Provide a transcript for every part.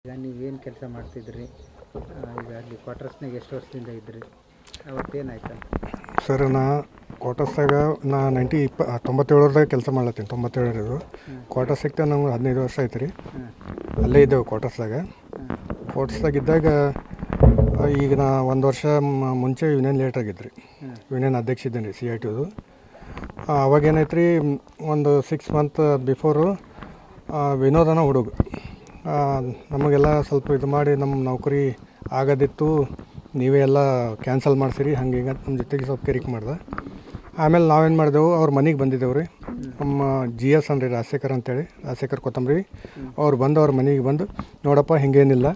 ಈಗ ನೀವೇನು ಕೆಲಸ ಮಾಡ್ತಿದ್ರಿ? ಈಗ ಅಲ್ಲಿ ಕ್ವಾರ್ಟರ್ಸ್ನಾಗ ಎಷ್ಟು ವರ್ಷದಿಂದ ಇದ್ರಿ? ಅವತ್ತೇನಾಯ್ತು? ಸರ್ ಕ್ವಾರ್ಟರ್ಸ್ದಾಗ ನಾ 97 ಕೆಲಸ ಮಾಡ್ಲತ್ತೀನಿ. 97 ಕ್ವಾರ್ಟರ್ಸ್ ಸಿಕ್ತ ನಮ್ಗೆ 15 ವರ್ಷ ಐತೆ ರೀ. ಅಲ್ಲೇ ಇದ್ದೇವೆ ಕ್ವಾರ್ಟರ್ಸ್ದಾಗ ಇದ್ದಾಗ ಈಗ ನಾ 1 ವರ್ಷ ಮುಂಚೆ ಯೂನಿಯನ್ ಲೀಡರ್ ಆಗಿದ್ರಿ. ಯೂನಿಯನ್ ಅಧ್ಯಕ್ಷ ಇದ್ದೇನೆ ರೀ CITದು. ಅವಾಗೇನೈತೆ ರೀ, ಒಂದು 6 ಮಂತ್ ಬಿಫೋರು ವಿನೋದನ ಹುಡುಗ ನಮಗೆಲ್ಲ ಸ್ವಲ್ಪ ಇದು ಮಾಡಿ ನಮ್ಮ ನೌಕರಿ ಆಗೋದಿತ್ತು, ನೀವೇ ಎಲ್ಲ ಕ್ಯಾನ್ಸಲ್ ಮಾಡಿಸಿರಿ ಹಂಗೆ ಹಿಂಗೆ ನಮ್ಮ ಜೊತೆಗೆ ಸ್ವಲ್ಪ ಕಿರಿಕ್ ಮಾಡ್ದೆ. ಆಮೇಲೆ ನಾವೇನು ಮಾಡಿದೆವು, ಅವ್ರ ಮನೆಗೆ ಬಂದಿದ್ದೆವು ರೀ. ನಮ್ಮ GS ಅನ್ರಿ ರಾಜಶೇಖರ್ ಅಂತೇಳಿ, ರಾಜಶೇಖರ್ ಕೊತ್ತಂಬರಿ ಅವ್ರು ಬಂದು ಅವ್ರ ಮನೆಗೆ ಬಂದು, ನೋಡಪ್ಪ ಹಿಂಗೇನಿಲ್ಲ,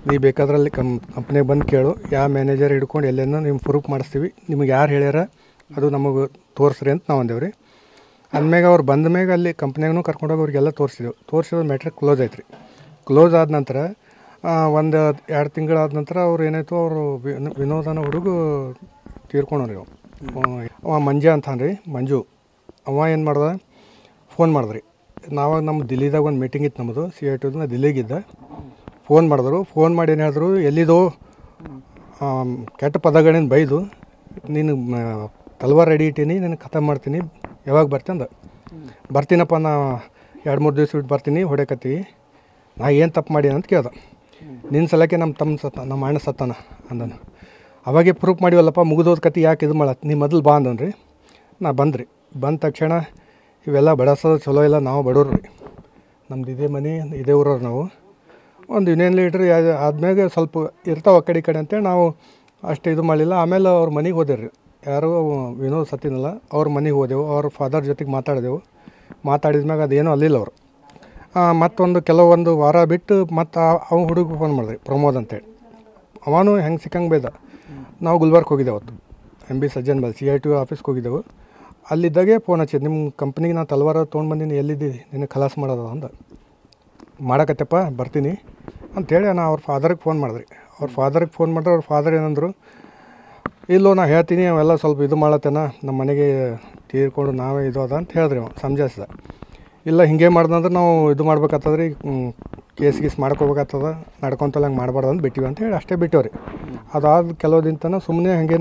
ನೀ ಬೇಕಾದ್ರಲ್ಲಿ ಕಂಪ್ನಿಗೆ ಬಂದು ಕೇಳು, ಯಾವ ಮ್ಯಾನೇಜರ್ ಹಿಡ್ಕೊಂಡು ಎಲ್ಲೇನೋ ನಿಮ್ಮ ಪ್ರೂಫ್ ಮಾಡಿಸ್ತೀವಿ, ನಿಮಗೆ ಯಾರು ಹೇಳ್ಯಾರ ಅದು ನಮಗೆ ತೋರಿಸ್ರಿ ಅಂತ ನಾವು ಅಂದೇವು ರೀ. ಅಂದಮ್ಯಾಗ ಅವ್ರು ಬಂದ ಮ್ಯಾಗ ಅಲ್ಲಿ ಕಂಪ್ನಿಯಾಗೂ ಕರ್ಕೊಂಡೋಗಿ ಅವ್ರಿಗೆಲ್ಲ ತೋರಿಸಿದ ಮ್ಯಾಟ್ರ್ ಕ್ಲೋಸ್ ಆಯ್ತು ರೀ. ಕ್ಲೋಸ್ ಆದ ನಂತರ 1-2 ತಿಂಗಳಾದ ನಂತರ ಅವ್ರು ಏನಾಯಿತು, ಅವರು ವಿನೋದನ ಹುಡುಗ ತೀರ್ಕೊಂಡ್ರಿ. ಅವ ಮಂಜು ಅವ ಏನು ಮಾಡ್ದೆ, ಫೋನ್ ಮಾಡಿದ್ರಿ. ನಾವಾಗ ನಮ್ಮ ದಿಲ್ಲಿದಾಗ ಒಂದು ಮೀಟಿಂಗ್ ಇತ್ತು ನಮ್ಮದು CITದು. ನಾ ದಿಲ್ಲಿಗಿದ್ದೆ. ಫೋನ್ ಮಾಡಿದ್ರು. ಫೋನ್ ಮಾಡಿ ಏನು ಹೇಳಿದ್ರು, ಎಲ್ಲಿದೋ ಕೆಟ್ಟ ಪದಗಳಿಂದ ಬೈದು, ನೀನು ತಲ್ವಾರ್ ರೆಡಿ ಇಟ್ಟೀನಿ, ನಿನಗೆ ಖತಮ್ ಮಾಡ್ತೀನಿ, ಯಾವಾಗ ಬರ್ತೀನಿ ಬರ್ತೀನಪ್ಪ, ನಾ 2-3 ದಿವಸ ಬಿಟ್ಟು ಬರ್ತೀನಿ, ಹೊಡೆಕತ್ತೀವಿ, ನಾ ಏನು ತಪ್ಪು ಮಾಡಿ ಅಂತ ಕೇಳ್ದೆ. ನಿನ್ನ ಸಲಕ್ಕೆ ನಮ್ಮ ಅಣ್ಣ ಸತ್ತಾನ ಅಂದನು. ಅವಾಗೆ ಪ್ರೂಫ್ ಮಾಡಿವಲ್ಲಪ್ಪ, ಮುಗಿದೋದ ಕತೆ ಯಾಕೆ ಇದು ಮಾಡತ್ತೆ, ನೀ ಮೊದಲು ಬಾ ಅಂದನ್ರಿ. ನಾ ಬಂದ ತಕ್ಷಣ ಇವೆಲ್ಲ ಬಡಸೋದು ಚಲೋ ಇಲ್ಲ, ನಾವು ಬಡವ್ರು ರೀ, ನಮ್ದು ಇದೇ ಮನೆ ಇದೇ ಊರವ್ರು ನಾವು. ಒಂದು ಯೂನಿಯನ್ ಲೀಡ್ರ್ ಆದ್ಮೇಲೆ ಸ್ವಲ್ಪ ಇರ್ತಾವೆ ಆ ಕಡೆ ಅಂತೇಳಿ ನಾವು ಅಷ್ಟು ಇದು ಮಾಡಲಿಲ್ಲ. ಆಮೇಲೆ ಅವ್ರ ಮನೆಗೆ ಹೋದೆವು, ಯಾರು ವಿನೋದ್ ಸತ್ತಿನಲ್ಲ, ಅವ್ರ ಮನೆಗೆ ಹೋದೆವು. ಅವ್ರ ಫಾದರ್ ಜೊತೆಗೆ ಮಾತಾಡಿದ್ಮ್ಯಾಗ ಅದೇನೋ ಅಲ್ಲಿಲ್ಲ ಅವರು. ಮತ್ತೊಂದು ಕೆಲವೊಂದು ವಾರ ಬಿಟ್ಟು ಮತ್ತು ಅವ್ನು ಹುಡುಗ ಫೋನ್ ಮಾಡಿದ್ರಿ, ಪ್ರಮೋದ್ ಅಂತೇಳಿ. ಅವನು ಹೆಂಗೆ ಸಿಕ್ಕಂಗೆ ಬೇದ. ನಾವು ಗುಲ್ಬರ್ಗ ಹೋಗಿದ್ದೆವು ಅವತ್ತು, MB ಸಜ್ಜನ್ ಬಲ್ CIT ಆಫೀಸ್ಗೆ ಹೋಗಿದ್ದೆವು. ಅಲ್ಲಿದ್ದಾಗೆ ಫೋನ್ ಹಚ್ಚಿದ್ದು, ನಿಮ್ಮ ಕಂಪ್ನಿಗೆ ನಾನು ತಲ್ವಾರ ತೊಗೊಂಡು ಬಂದೀನಿ, ಎಲ್ಲಿದ್ದೀನಿ, ನಿನಗೆ ಖಲಾಸ್ ಮಾಡೋದು ಅಂದ. ಮಾಡಕತ್ತಪ್ಪ, ಬರ್ತೀನಿ ಅಂಥೇಳಿ ನಾ ಅವ್ರ ಫಾದರ್ಗೆ ಫೋನ್ ಮಾಡಿದ್ರಿ. ಅವ್ರ ಫಾದರ್ಗೆ ಫೋನ್ ಮಾಡಿದ್ರೆ ಅವ್ರ ಫಾದರ್ ಏನಂದರು, ಇಲ್ಲೋ ನಾ ಹೇಳ್ತೀನಿ, ಅವೆಲ್ಲ ಸ್ವಲ್ಪ ಇದು ಮಾಡತ್ತೇನ, ನಮ್ಮ ಮನೆಗೆ ತೀರ್ಕೊಂಡು ನಾವೇ ಇದು ಅದ ಅಂತ ಹೇಳಿದ್ರಿ. ಅವ ಸಮಜಾಯಿಸ್ದ. ಇಲ್ಲ ಹಿಂಗೆ ಮಾಡ್ದಂದ್ರೆ ನಾವು ಇದು ಮಾಡ್ಬೇಕಾಗ್ತದೆ ರೀ, ಕೇಸ್ ಮಾಡ್ಕೋಬೇಕಾಗ್ತದೆ, ನಡ್ಕೊತಲ್ಲ ಹಂಗೆ ಮಾಡಬಾರ್ದು ಅಂತ ಬಿಟ್ಟಿವಿ ಅಂತ ಹೇಳಿ ಅಷ್ಟೇ ಬಿಟ್ಟೇವ್ರಿ. ಅದಾದ ಕೆಲವು ದಿನ ತನಕ ಸುಮ್ಮನೆ ಹಾಗೆ